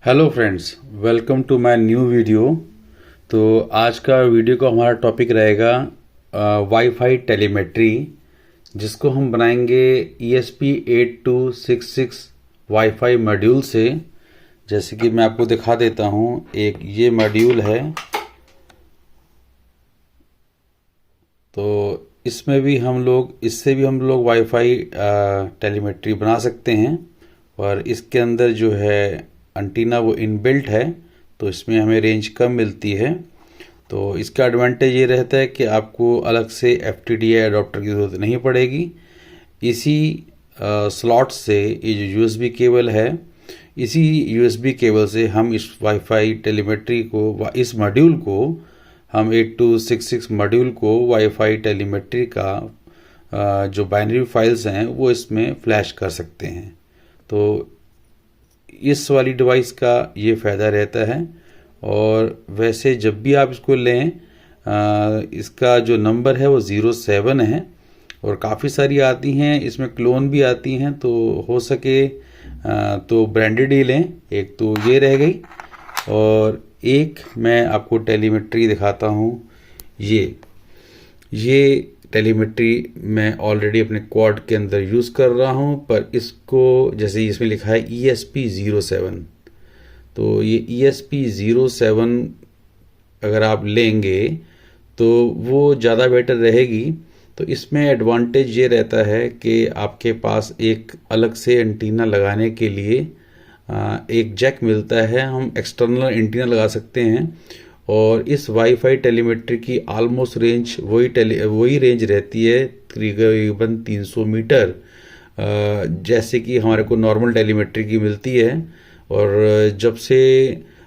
Hello friends, welcome to my new video. तो आज का वीडियो का हमारा टॉपिक रहेगा वाईफाई टेलीमेट्री, जिसको हम बनाएंगे ESP8266 वाईफाई मॉड्यूल से। जैसे कि मैं आपको दिखा देता हूँ, एक ये मॉड्यूल है। तो इससे भी हम लोग वाईफाई टेलीमेट्री बना सकते हैं। और इसके अंदर जो है एंटीना वो इनबिल्ट है, तो इसमें हमें रेंज कम मिलती है। तो इसका एडवांटेज ये रहता है कि आपको अलग से FTDI अडॉप्टर की ज़रूरत नहीं पड़ेगी। इसी स्लॉट से ये जो USB केबल है, इसी USB केबल से हम इस वाईफाई टेलीमेट्री को, इस मॉड्यूल को, हम 8266 मॉड्यूल को वाईफाई टेलीमेट्री का जो बाइनरी फाइल्स हैं वो इसमें फ्लैश कर सकते हैं। तो इस वाली डिवाइस का ये फ़ायदा रहता है। और वैसे जब भी आप इसको लें, इसका जो नंबर है वो 07 है। और काफ़ी सारी आती हैं, इसमें क्लोन भी आती हैं, तो हो सके तो ब्रांडेड ही लें। एक तो ये रह गई, और एक मैं आपको टेलीमेट्री दिखाता हूँ। ये टेलीमेट्री मैं ऑलरेडी अपने क्वाड के अंदर यूज़ कर रहा हूँ, पर इसको जैसे इसमें लिखा है ESP07, तो ये ESP07 अगर आप लेंगे तो वो ज़्यादा बेटर रहेगी। तो इसमें एडवांटेज ये रहता है कि आपके पास एक अलग से एंटीना लगाने के लिए एक जैक मिलता है, हम एक्सटर्नल एंटीना लगा सकते हैं। और इस वाईफाई टेलीमेट्री की ऑलमोस्ट रेंज वही रेंज रहती है, तकरीबन 300 मीटर, जैसे कि हमारे को नॉर्मल टेलीमेट्री की मिलती है। और जब से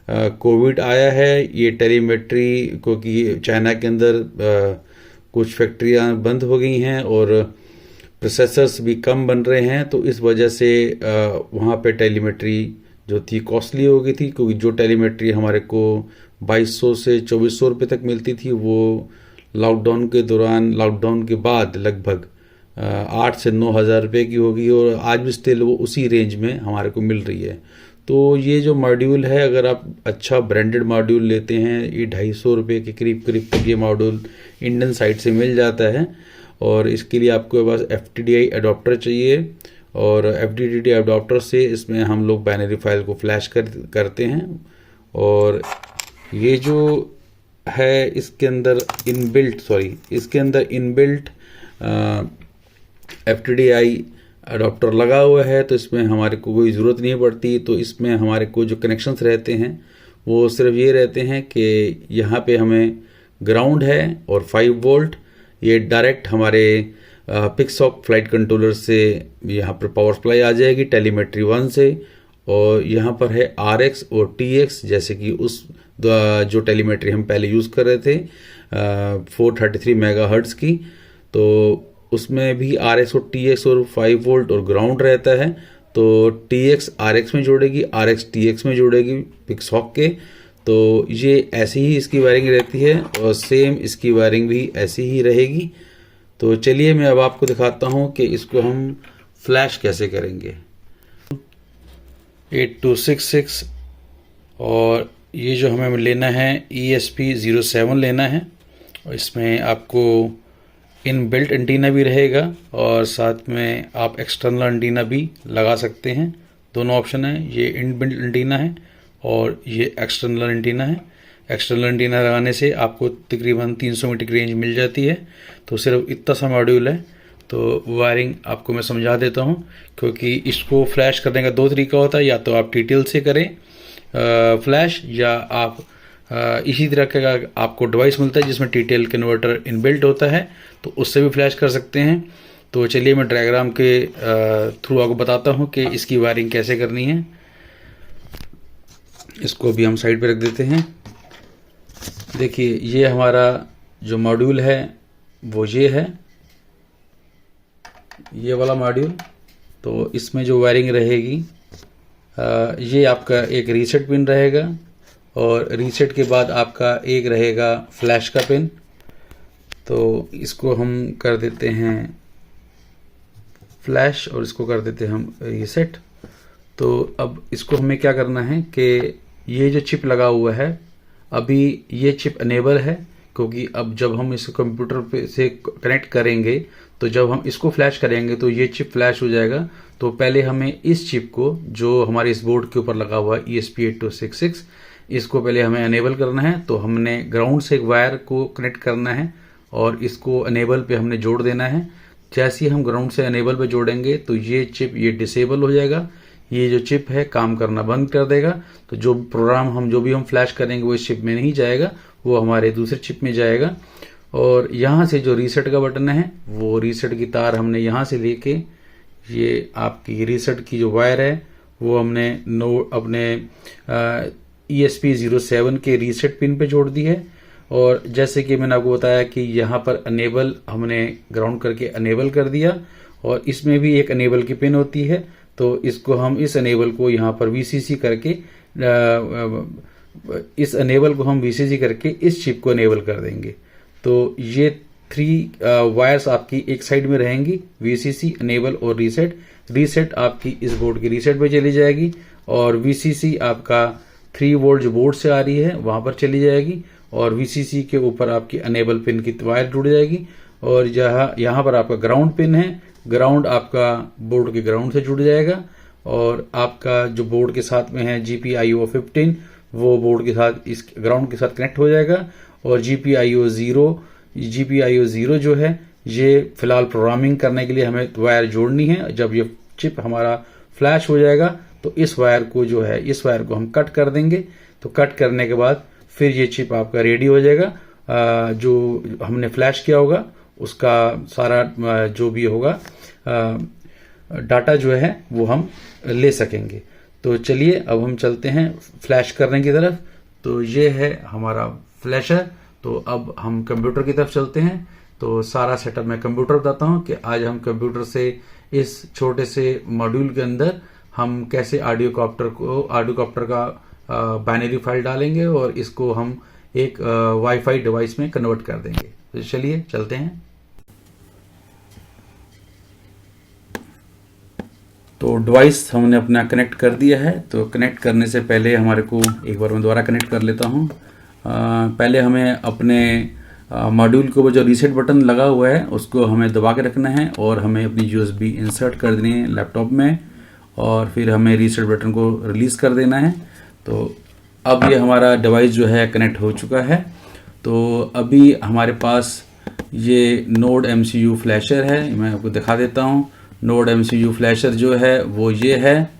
कोविड आया है, ये टेलीमेट्री, क्योंकि चाइना के अंदर कुछ फैक्ट्रियां बंद हो गई हैं और प्रोसेसर्स भी कम बन रहे हैं, तो इस वजह से वहाँ पे टेलीमेट्री जो थी कॉस्टली हो गई थी। क्योंकि जो टेलीमेट्री हमारे को 2200 से 2400 रुपये तक मिलती थी, वो लॉकडाउन के बाद लगभग 8 से 9 हज़ार रुपये की होगी, और आज भी स्टिल वो उसी रेंज में हमारे को मिल रही है। तो ये जो मॉड्यूल है, अगर आप अच्छा ब्रांडेड मॉड्यूल लेते हैं, ये 250 रुपये के करीब तक ये मॉड्यूल इंडियन साइड से मिल जाता है। और इसके लिए आपको बस FTDI अडॉप्टर चाहिए, और FTDI अडॉप्टर से इसमें हम लोग बाइनरी फाइल को फ्लैश करते हैं। और ये जो है इसके अंदर इनबिल्ट FTDI अडॉप्टर लगा हुआ है, तो इसमें हमारे को कोई ज़रूरत नहीं पड़ती। तो इसमें हमारे को जो कनेक्शंस रहते हैं वो सिर्फ ये रहते हैं कि यहाँ पे हमें ग्राउंड है और 5 वोल्ट, ये डायरेक्ट हमारे पिक्सॉक फ्लाइट कंट्रोलर से यहाँ पर पावर सप्लाई आ जाएगी टेलीमेट्री 1 से। और यहाँ पर है RX और TX, जैसे कि उस जो टेलीमेट्री हम पहले यूज़ कर रहे थे 433 मेगाहर्ट्ज़ की, तो उसमें भी RX और TX और 5 वोल्ट और ग्राउंड रहता है। तो TX RX में जोड़ेगी, RX TX में जोड़ेगी पिक्सॉक के। तो ये ऐसी ही इसकी वायरिंग रहती है, और सेम इसकी वायरिंग भी ऐसी ही रहेगी। तो चलिए मैं अब आपको दिखाता हूँ कि इसको हम फ्लैश कैसे करेंगे। 8266, और ये जो हमें लेना है ESP07 लेना है। और इसमें आपको इनबिल्ट एंटीना भी रहेगा, और साथ में आप एक्सटर्नल एंटीना भी लगा सकते हैं। दोनों ऑप्शन है, ये इनबिल्ट एंटीना है और ये एक्सटर्नल एंटीना है। एक्सटर्नल एंटीना लगाने से आपको तकरीबन 300 मीटर की रेंज मिल जाती है। तो सिर्फ इतना सा मॉड्यूल है। तो वायरिंग आपको मैं समझा देता हूँ, क्योंकि इसको फ्लैश करने का 2 तरीका होता है। या तो आप TTL से करें फ्लैश, या आप इसी तरह का आपको डिवाइस मिलता है जिसमें TTL कन्वर्टर इनबिल्ट होता है, तो उससे भी फ्लैश कर सकते हैं। तो चलिए मैं डायग्राम के थ्रू आपको बताता हूँ कि इसकी वायरिंग कैसे करनी है। इसको भी हम साइड पे रख देते हैं। देखिए, ये हमारा जो मॉड्यूल है वो ये है, ये वाला मॉड्यूल। तो इसमें जो वायरिंग रहेगी, ये आपका एक रीसेट पिन रहेगा, और रीसेट के बाद आपका एक रहेगा फ्लैश का पिन। तो इसको हम कर देते हैं फ्लैश, और इसको कर देते हैं हम रीसेट। तो अब इसको हमें क्या करना है कि ये जो चिप लगा हुआ है, अभी ये चिप अनेबल है, क्योंकि अब जब हम इस कंप्यूटर पे से कनेक्ट करेंगे तो जब हम इसको फ्लैश करेंगे तो ये चिप फ्लैश हो जाएगा। तो पहले हमें इस चिप को, जो हमारे इस बोर्ड के ऊपर लगा हुआ है ESP8266, इसको पहले हमें अनेबल करना है। तो हमने ग्राउंड से एक वायर को कनेक्ट करना है और इसको अनेबल पे हमने जोड़ देना है। जैसे ही हम ग्राउंड से अनेबल पे जोड़ेंगे तो ये चिप ये डिसेबल हो जाएगा, ये जो चिप है काम करना बंद कर देगा। तो जो प्रोग्राम हम जो भी हम फ्लैश करेंगे वो इस चिप में नहीं जाएगा, वो हमारे दूसरे चिप में जाएगा। और यहाँ से जो रीसेट का बटन है, वो रीसेट की तार हमने यहाँ से लेके ये आपकी रीसेट की जो वायर है वो हमने अपने ESP07 के रीसेट पिन पे जोड़ दी है। और जैसे कि मैंने आपको बताया कि यहाँ पर अनेबल हमने ग्राउंड करके अनेबल कर दिया, और इसमें भी एक अनेबल की पिन होती है। तो इसको हम इस अनेबल को यहाँ पर VCC करके इस चिप को अनेबल कर देंगे। तो ये 3 वायर्स आपकी एक साइड में रहेंगी, VCC, अनेबल और रीसेट। रीसेट आपकी इस बोर्ड की रीसेट पे चली जाएगी, और VCC आपका 3 वोल्ट जो बोर्ड से आ रही है वहां पर चली जाएगी, और VCC के ऊपर आपकी अनेबल पिन की वायर जुड़ जाएगी। और यहाँ पर आपका ग्राउंड पिन है, ग्राउंड आपका बोर्ड के ग्राउंड से जुड़ जाएगा, और आपका जो बोर्ड के साथ में है GPIO 15, वो बोर्ड के साथ इस ग्राउंड के साथ कनेक्ट हो जाएगा। और GPIO 0 जो है, ये फिलहाल प्रोग्रामिंग करने के लिए हमें वायर जोड़नी है। जब ये चिप हमारा फ्लैश हो जाएगा तो इस वायर को हम कट कर देंगे। तो कट करने के बाद फिर ये चिप आपका रेडी हो जाएगा। जो हमने फ्लैश किया होगा उसका सारा जो भी होगा डाटा जो है वो हम ले सकेंगे। तो चलिए अब हम चलते हैं फ्लैश करने की तरफ। तो ये है हमारा फ्लैशर। तो अब हम कंप्यूटर की तरफ चलते हैं। तो सारा सेटअप मैं कंप्यूटर बताता हूं कि आज हम कंप्यूटर से इस छोटे से मॉड्यूल के अंदर हम कैसे ऑडियो कॉप्टर का बाइनरी फाइल डालेंगे और इसको हम एक वाईफाई डिवाइस में कन्वर्ट कर देंगे। तो चलिए चलते हैं। तो डिवाइस हमने अपना कनेक्ट कर दिया है। तो कनेक्ट करने से पहले हमारे को एक बार मैं दोबारा कनेक्ट कर लेता हूं। पहले हमें अपने मॉड्यूल के ऊपर जो रीसेट बटन लगा हुआ है उसको हमें दबा के रखना है, और हमें अपनी USB इंसर्ट कर देनी है लैपटॉप में, और फिर हमें रीसेट बटन को रिलीज़ कर देना है। तो अब ये हमारा डिवाइस जो है कनेक्ट हो चुका है। तो अभी हमारे पास ये नोड MCU फ्लैशर है, मैं आपको दिखा देता हूँ। नोड MCU फ्लैशर जो है वो ये है।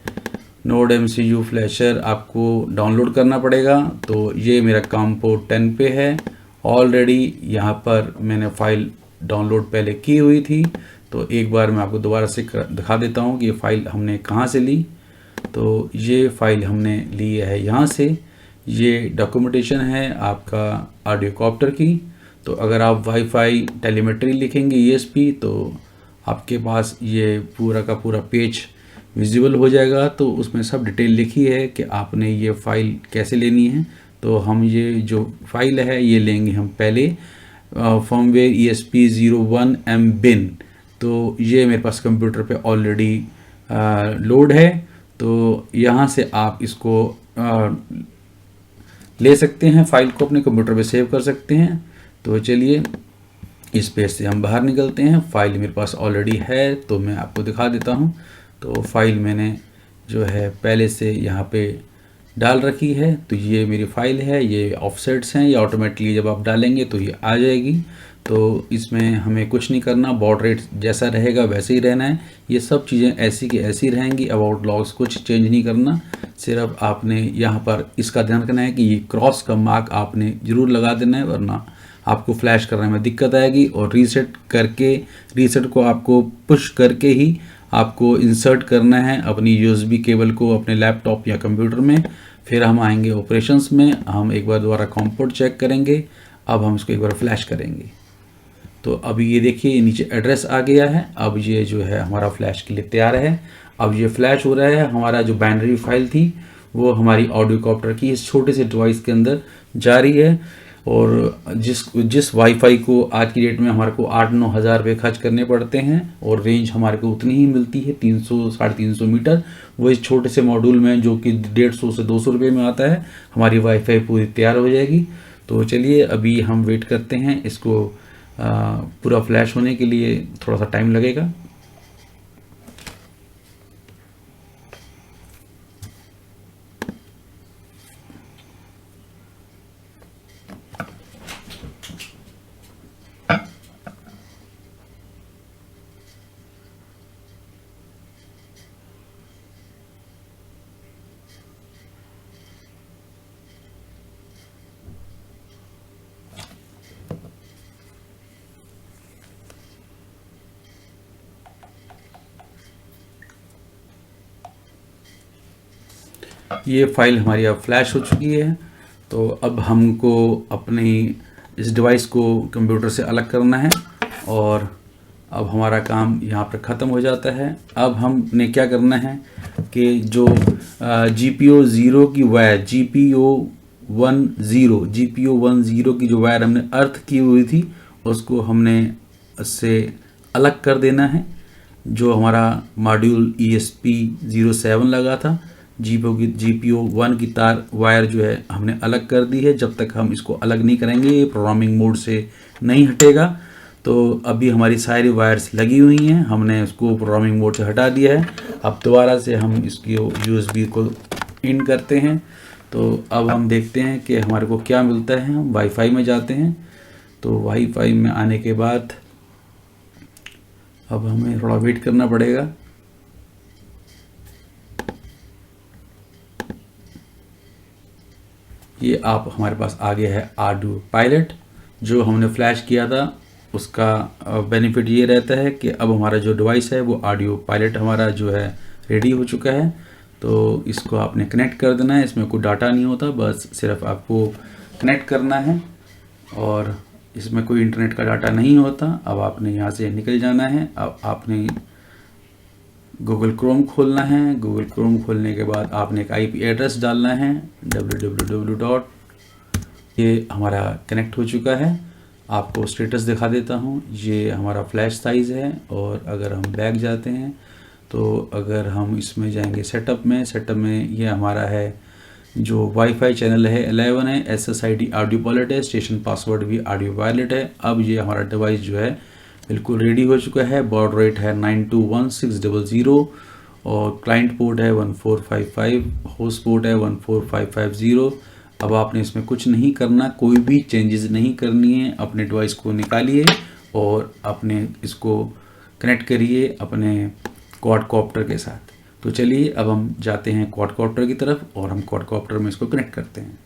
नोड MCU फ्लैशर आपको डाउनलोड करना पड़ेगा। तो ये मेरा काम पोर्ट 10 पे है। ऑलरेडी यहाँ पर मैंने फाइल डाउनलोड पहले की हुई थी। तो एक बार मैं आपको दोबारा से दिखा देता हूँ कि ये फाइल हमने कहाँ से ली। तो ये फाइल हमने ली है यहाँ से। ये डॉक्यूमेंटेशन है आपका ऑडियो कॉप्टर की। तो अगर आप वाईफाई टेलीमेट्री लिखेंगे ESP तो आपके पास ये पूरा का पूरा पेज विजिबल हो जाएगा। तो उसमें सब डिटेल लिखी है कि आपने ये फाइल कैसे लेनी है। तो हम ये जो फाइल है ये लेंगे हम पहले फर्मवेयर ESP01 mbin। तो ये मेरे पास कंप्यूटर पे ऑलरेडी लोड है। तो यहाँ से आप इसको ले सकते हैं, फाइल को अपने कंप्यूटर पे सेव कर सकते हैं। तो चलिए इस पेज से हम बाहर निकलते हैं। फाइल मेरे पास ऑलरेडी है तो मैं आपको दिखा देता हूँ। तो फाइल मैंने जो है पहले से यहाँ पे डाल रखी है। तो ये मेरी फाइल है, ये ऑफसेट्स हैं, ये ऑटोमेटिकली जब आप डालेंगे तो ये आ जाएगी। तो इसमें हमें कुछ नहीं करना, बॉड रेट जैसा रहेगा वैसे ही रहना है। ये सब चीज़ें ऐसी की ऐसी रहेंगी, अबाउट लॉग्स कुछ चेंज नहीं करना। सिर्फ आपने यहाँ पर इसका ध्यान रखना है कि ये क्रॉस का मार्क आपने ज़रूर लगा देना है, वरना आपको फ्लैश करने में दिक्कत आएगी। और रीसेट को आपको पुश करके ही आपको इंसर्ट करना है अपनी USB केबल को अपने लैपटॉप या कंप्यूटर में। फिर हम आएंगे ऑपरेशंस में, हम एक बार दोबारा कॉम पोर्ट चेक करेंगे। अब हम इसको एक बार फ्लैश करेंगे। तो अभी ये देखिए नीचे एड्रेस आ गया है। अब ये जो है हमारा फ्लैश के लिए तैयार है। अब ये फ्लैश हो रहा है। हमारा जो बाइनरी फाइल थी वो हमारी ऑडियो कॉप्टर की इस छोटे से डिवाइस के अंदर जा रही है। और जिस वाईफाई को आज की डेट में हमारे को 8-9 हज़ार रुपये खर्च करने पड़ते हैं और रेंज हमारे को उतनी ही मिलती है 300-350 मीटर, वो इस छोटे से मॉड्यूल में जो कि 150 से 200 रुपये में आता है, हमारी वाईफाई पूरी तैयार हो जाएगी। तो चलिए अभी हम वेट करते हैं, इसको पूरा फ्लैश होने के लिए थोड़ा सा टाइम लगेगा। ये फाइल हमारी अब फ्लैश हो चुकी है। तो अब हमको अपनी इस डिवाइस को कंप्यूटर से अलग करना है और अब हमारा काम यहाँ पर ख़त्म हो जाता है। अब हमने क्या करना है कि जो GPIO 0 की वायर GPIO 10 की जो वायर हमने अर्थ की हुई थी उसको हमने उससे अलग कर देना है। जो हमारा मॉड्यूल ESP07 लगा था, GPIO 1 की तार वायर जो है हमने अलग कर दी है। जब तक हम इसको अलग नहीं करेंगे ये प्रोग्रामिंग मोड से नहीं हटेगा। तो अभी हमारी सारी वायर्स लगी हुई हैं, हमने उसको प्रोग्रामिंग मोड से हटा दिया है। अब दोबारा से हम इसकी USB को इन करते हैं। तो अब हम देखते हैं कि हमारे को क्या मिलता है। हम वाईफाई में जाते हैं। तो वाईफाई में आने के बाद अब हमें थोड़ा वेट करना पड़ेगा। ये आप हमारे पास आ गया है ऑडियो पायलट। जो हमने फ्लैश किया था उसका बेनिफिट ये रहता है कि अब हमारा जो डिवाइस है वो ऑडियो पायलट हमारा जो है रेडी हो चुका है। तो इसको आपने कनेक्ट कर देना है। इसमें कोई डाटा नहीं होता, बस सिर्फ आपको कनेक्ट करना है और इसमें कोई इंटरनेट का डाटा नहीं होता। अब आपने यहाँ से निकल जाना है। अब आपने गूगल क्रोम खोलना है। गूगल क्रोम खोलने के बाद आपने एक IP एड्रेस डालना है www. ये हमारा कनेक्ट हो चुका है। आपको स्टेटस दिखा देता हूँ। ये हमारा फ्लैश साइज़ है। और अगर हम बैक जाते हैं तो अगर हम इसमें जाएंगे सेटअप में ये हमारा है जो वाईफाई चैनल है 11 है, SSID ऑडियो पायलट है, स्टेशन पासवर्ड भी ऑडियो पायलट है। अब ये हमारा डिवाइस जो है बिल्कुल रेडी हो चुका है। बॉड रेट है 921600 और क्लाइंट पोर्ट है 1455, होस्ट पोर्ट है 14550। अब आपने इसमें कुछ नहीं करना, कोई भी चेंजेस नहीं करनी है। अपने डिवाइस को निकालिए और अपने इसको कनेक्ट करिए अपने क्वाडकॉप्टर के साथ। तो चलिए अब हम जाते हैं क्वाडकॉप्टर की तरफ और हम क्वाडकॉप्टर में इसको कनेक्ट करते हैं।